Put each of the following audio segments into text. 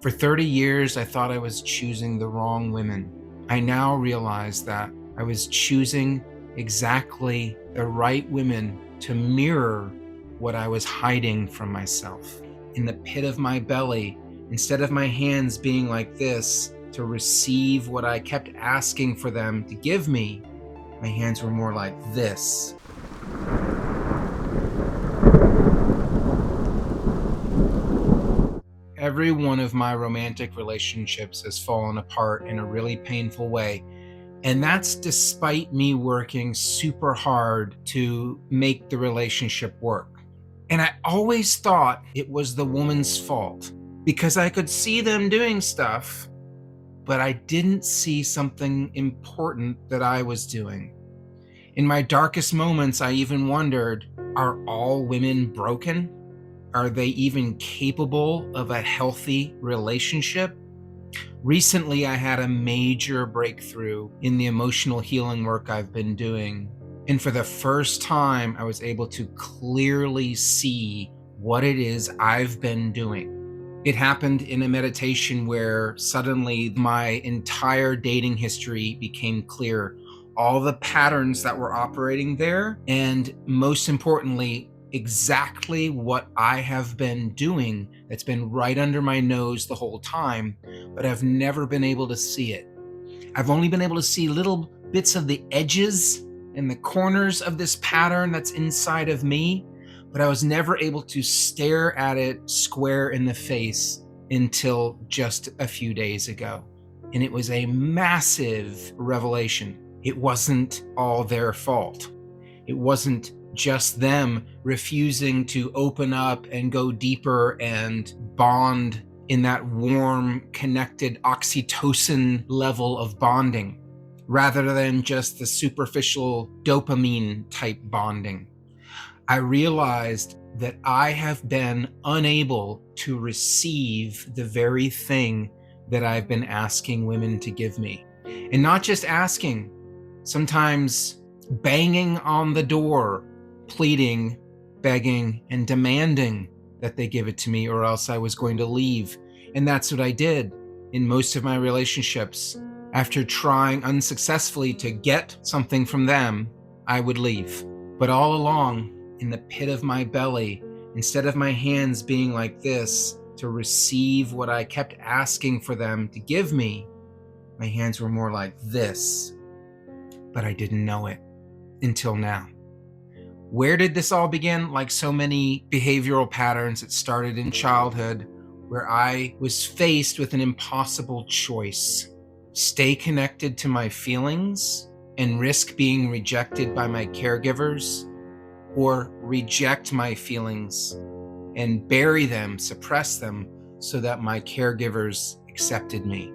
For 30 years, I thought I was choosing the wrong women. I now realize that I was choosing exactly the right women to mirror what I was hiding from myself. In the pit of my belly, instead of my hands being like this to receive what I kept asking for them to give me, my hands were more like this. Every one of my romantic relationships has fallen apart in a really painful way. And that's despite me working super hard to make the relationship work. And I always thought it was the woman's fault because I could see them doing stuff, but I didn't see something important that I was doing. In my darkest moments, I even wondered, are all women broken? Are they even capable of a healthy relationship? Recently, I had a major breakthrough in the emotional healing work I've been doing. And for the first time, I was able to clearly see what it is I've been doing. It happened in a meditation where suddenly my entire dating history became clear. All the patterns that were operating there, and most importantly, exactly what I have been doing that's been right under my nose the whole time, but I've never been able to see it. I've only been able to see little bits of the edges and the corners of this pattern that's inside of me, but I was never able to stare at it square in the face until just a few days ago. And it was a massive revelation. It wasn't all their fault. It wasn't just them refusing to open up and go deeper and bond in that warm, connected oxytocin level of bonding, rather than just the superficial dopamine type bonding. I realized that I have been unable to receive the very thing that I've been asking women to give me. And not just asking, sometimes banging on the door, pleading, begging, and demanding that they give it to me, or else I was going to leave. And that's what I did in most of my relationships. After trying unsuccessfully to get something from them, I would leave. But all along, in the pit of my belly, instead of my hands being like this to receive what I kept asking for them to give me, my hands were more like this. But I didn't know it until now. Where did this all begin? Like so many behavioral patterns, it started in childhood, where I was faced with an impossible choice: stay connected to my feelings and risk being rejected by my caregivers, or reject my feelings and bury them, suppress them, so that my caregivers accepted me.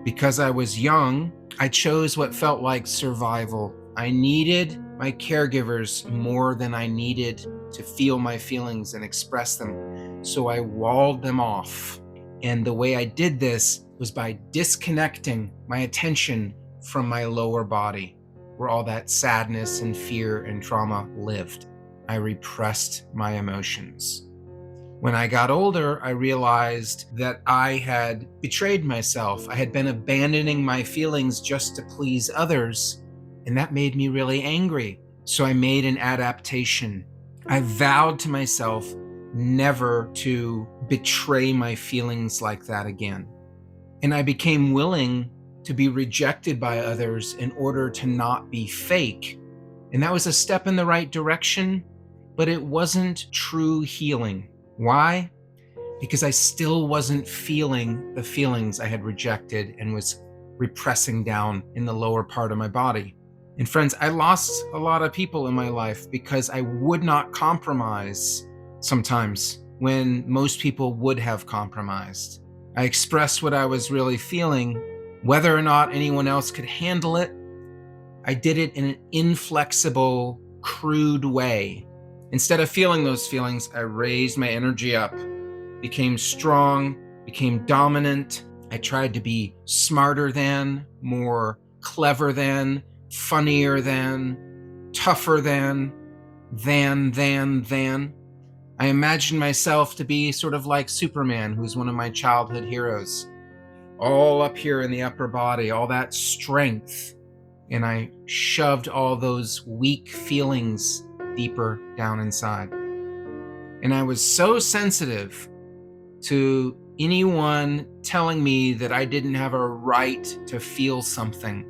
Because I was young, I chose what felt like survival. I needed my caregivers more than I needed to feel my feelings and express them. So I walled them off. And the way I did this was by disconnecting my attention from my lower body, where all that sadness and fear and trauma lived. I repressed my emotions. When I got older, I realized that I had betrayed myself. I had been abandoning my feelings just to please others, and that made me really angry. So I made an adaptation. I vowed to myself never to betray my feelings like that again. And I became willing to be rejected by others in order to not be fake. And that was a step in the right direction, but it wasn't true healing. Why? Because I still wasn't feeling the feelings I had rejected and was repressing down in the lower part of my body. And friends, I lost a lot of people in my life because I would not compromise sometimes when most people would have compromised. I expressed what I was really feeling, whether or not anyone else could handle it. I did it in an inflexible, crude way. Instead of feeling those feelings, I raised my energy up, became strong, became dominant. I tried to be smarter than, more clever than, funnier than, tougher than. I imagined myself to be sort of like Superman, who's one of my childhood heroes, all up here in the upper body, all that strength. And I shoved all those weak feelings deeper down inside. And I was so sensitive to anyone telling me that I didn't have a right to feel something.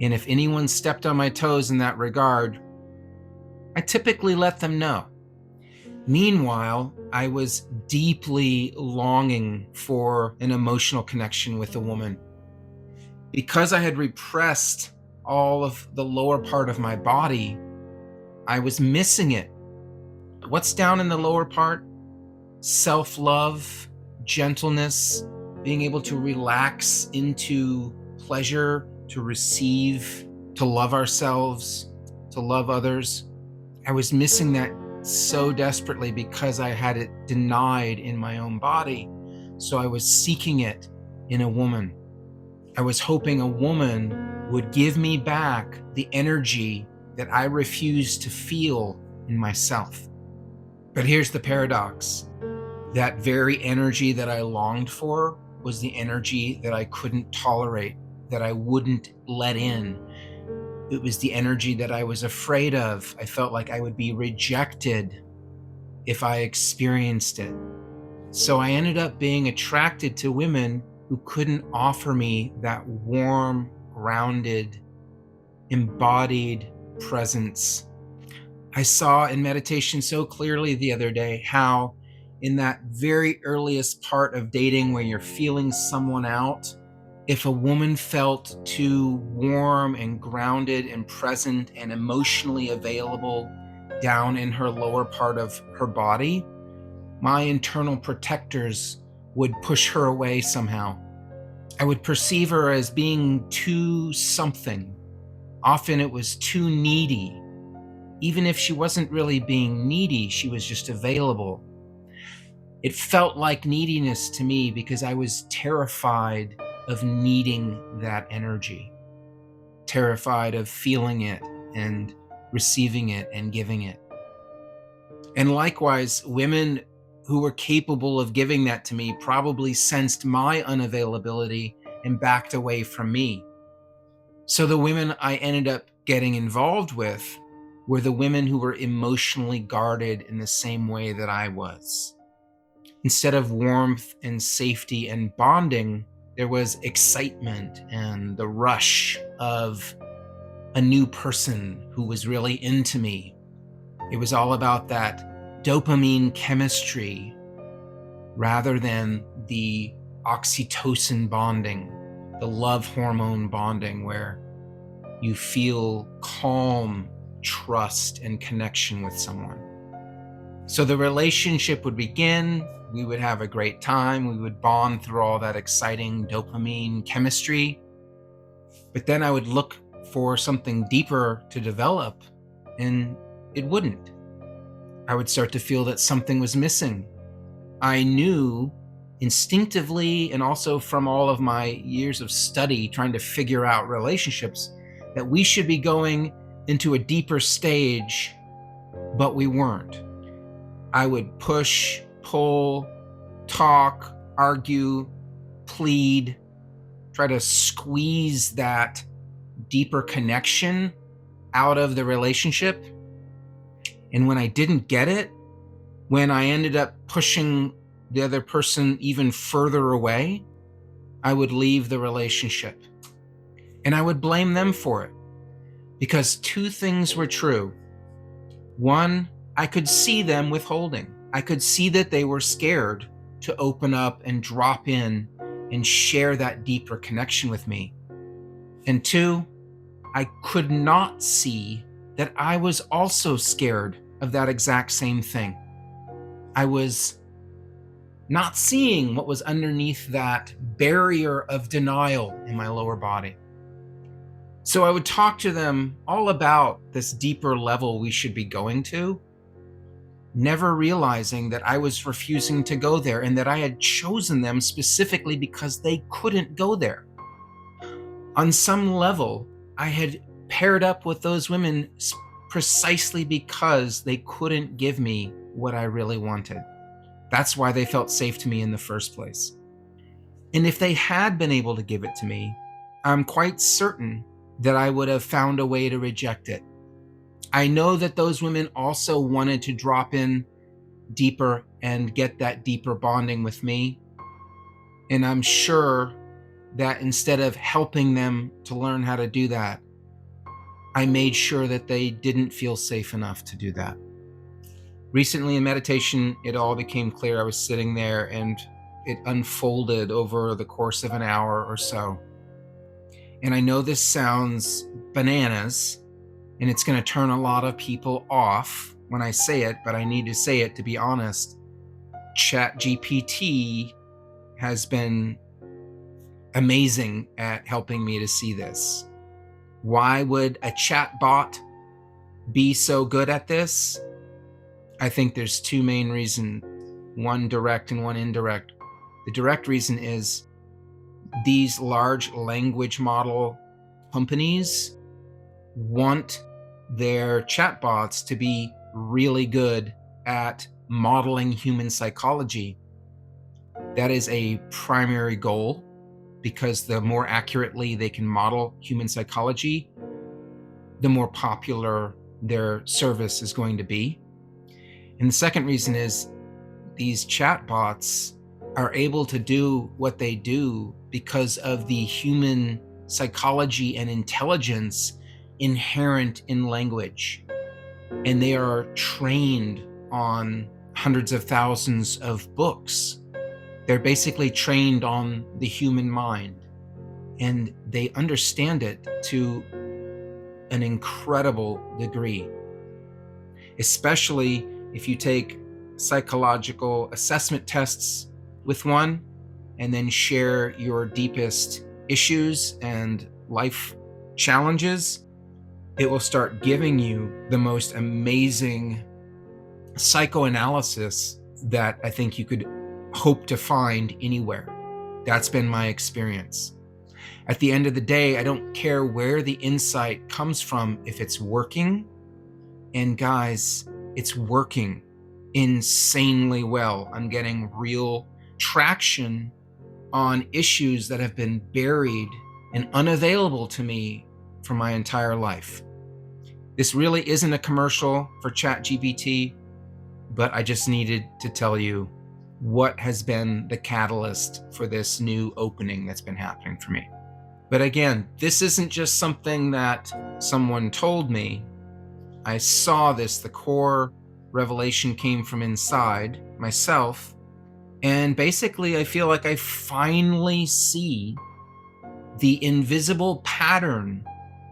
And if anyone stepped on my toes in that regard, I typically let them know. Meanwhile, I was deeply longing for an emotional connection with a woman. Because I had repressed all of the lower part of my body, I was missing it. What's down in the lower part? Self-love, gentleness, being able to relax into pleasure, to receive, to love ourselves, to love others. I was missing that so desperately because I had it denied in my own body. So I was seeking it in a woman. I was hoping a woman would give me back the energy that I refused to feel in myself. But here's the paradox. That very energy that I longed for was the energy that I couldn't tolerate, that I wouldn't let in. It was the energy that I was afraid of. I felt like I would be rejected if I experienced it. So I ended up being attracted to women who couldn't offer me that warm, grounded, embodied presence. I saw in meditation so clearly the other day how in that very earliest part of dating where you're feeling someone out, if a woman felt too warm and grounded and present and emotionally available down in her lower part of her body, my internal protectors would push her away somehow. I would perceive her as being too something. Often it was too needy. Even if she wasn't really being needy, she was just available. It felt like neediness to me because I was terrified of needing that energy, terrified of feeling it and receiving it and giving it. And likewise, women who were capable of giving that to me probably sensed my unavailability and backed away from me. So the women I ended up getting involved with were the women who were emotionally guarded in the same way that I was. Instead of warmth and safety and bonding, there was excitement and the rush of a new person who was really into me. It was all about that dopamine chemistry rather than the oxytocin bonding, the love hormone bonding where you feel calm, trust, and connection with someone. So the relationship would begin, we would have a great time, we would bond through all that exciting dopamine chemistry, but then I would look for something deeper to develop, and it wouldn't. I would start to feel that something was missing. I knew instinctively, and also from all of my years of study trying to figure out relationships, that we should be going into a deeper stage, but we weren't. I would push, pull, talk, argue, plead, try to squeeze that deeper connection out of the relationship. And when I didn't get it, when I ended up pushing the other person even further away, I would leave the relationship. And I would blame them for it. Because two things were true. One, I could see them withholding. I could see that they were scared to open up and drop in and share that deeper connection with me. And two, I could not see that I was also scared of that exact same thing. I was not seeing what was underneath that barrier of denial in my lower body. So I would talk to them all about this deeper level we should be going to, never realizing that I was refusing to go there and that I had chosen them specifically because they couldn't go there. On some level, I had paired up with those women precisely because they couldn't give me what I really wanted. That's why they felt safe to me in the first place. And if they had been able to give it to me, I'm quite certain that I would have found a way to reject it. I know that those women also wanted to drop in deeper and get that deeper bonding with me. And I'm sure that instead of helping them to learn how to do that, I made sure that they didn't feel safe enough to do that. Recently in meditation, it all became clear. I was sitting there and it unfolded over the course of an hour or so. And I know this sounds bananas, and it's going to turn a lot of people off when I say it, but I need to say it to be honest. ChatGPT has been amazing at helping me to see this. Why would a chat bot be so good at this? I think there's two main reasons, one direct and one indirect. The direct reason is these large language model companies want their chatbots to be really good at modeling human psychology. That is a primary goal, because the more accurately they can model human psychology, the more popular their service is going to be. And the second reason is these chatbots are able to do what they do because of the human psychology and intelligence inherent in language. And they are trained on hundreds of thousands of books. They're basically trained on the human mind, and they understand it to an incredible degree, especially if you take psychological assessment tests with one and then share your deepest issues and life challenges. It will start giving you the most amazing psychoanalysis that I think you could hope to find anywhere. That's been my experience. At the end of the day, I don't care where the insight comes from if it's working. And guys, it's working insanely well. I'm getting real traction on issues that have been buried and unavailable to me for my entire life. This really isn't a commercial for ChatGPT, but I just needed to tell you what has been the catalyst for this new opening that's been happening for me. But again, this isn't just something that someone told me. I saw this, the core revelation came from inside myself. And basically, I feel like I finally see the invisible pattern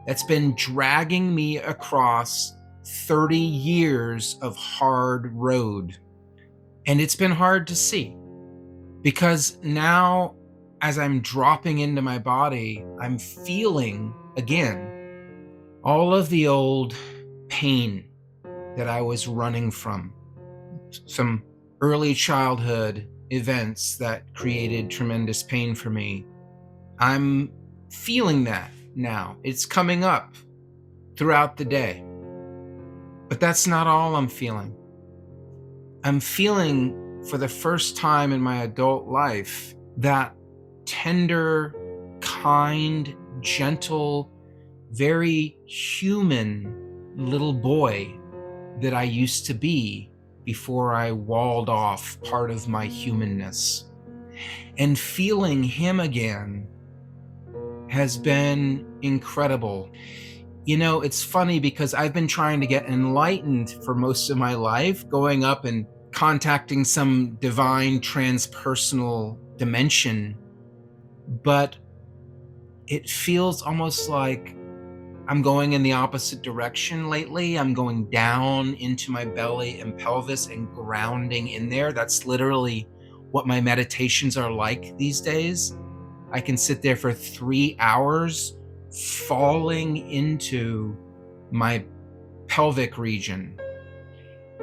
that's been dragging me across 30 years of hard road. And it's been hard to see, because now as I'm dropping into my body, I'm feeling again all of the old pain that I was running from, some early childhood events that created tremendous pain for me. I'm feeling that now. It's coming up throughout the day. But that's not all I'm feeling. I'm feeling for the first time in my adult life that tender, kind, gentle, very human little boy that I used to be before I walled off part of my humanness. And feeling him again has been incredible. You know, it's funny because I've been trying to get enlightened for most of my life, going up and contacting some divine transpersonal dimension. But it feels almost like I'm going in the opposite direction lately. I'm going down into my belly and pelvis and grounding in there. That's literally what my meditations are like these days. I can sit there for 3 hours falling into my pelvic region,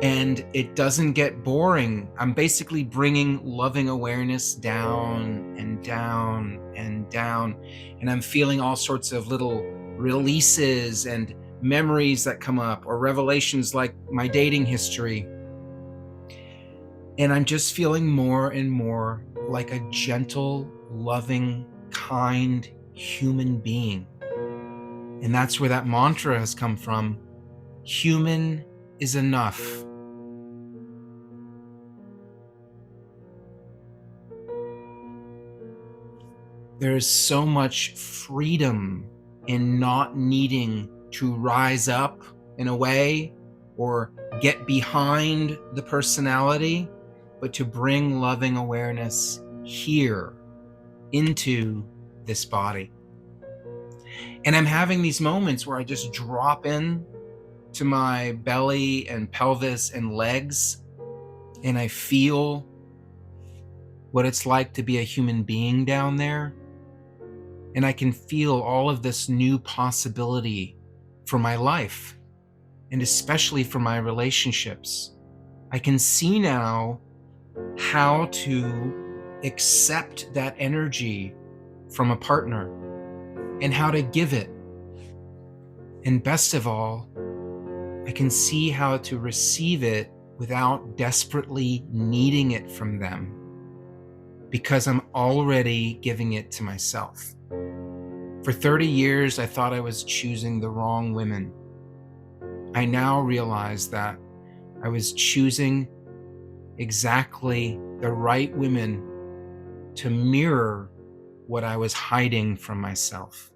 and it doesn't get boring. I'm basically bringing loving awareness down and down and down, and I'm feeling all sorts of little releases and memories that come up, or revelations like my dating history. And I'm just feeling more and more like a gentle, loving, kind human being. And that's where that mantra has come from. Human is enough. There is so much freedom in not needing to rise up in a way or get behind the personality, but to bring loving awareness here into this body. And I'm having these moments where I just drop in to my belly and pelvis and legs, and I feel what it's like to be a human being down there. And I can feel all of this new possibility for my life, and especially for my relationships. I can see now how to accept that energy from a partner and how to give it. And best of all, I can see how to receive it without desperately needing it from them, because I'm already giving it to myself. For 30 years, I thought I was choosing the wrong women. I now realize that I was choosing exactly the right women to mirror what I was hiding from myself.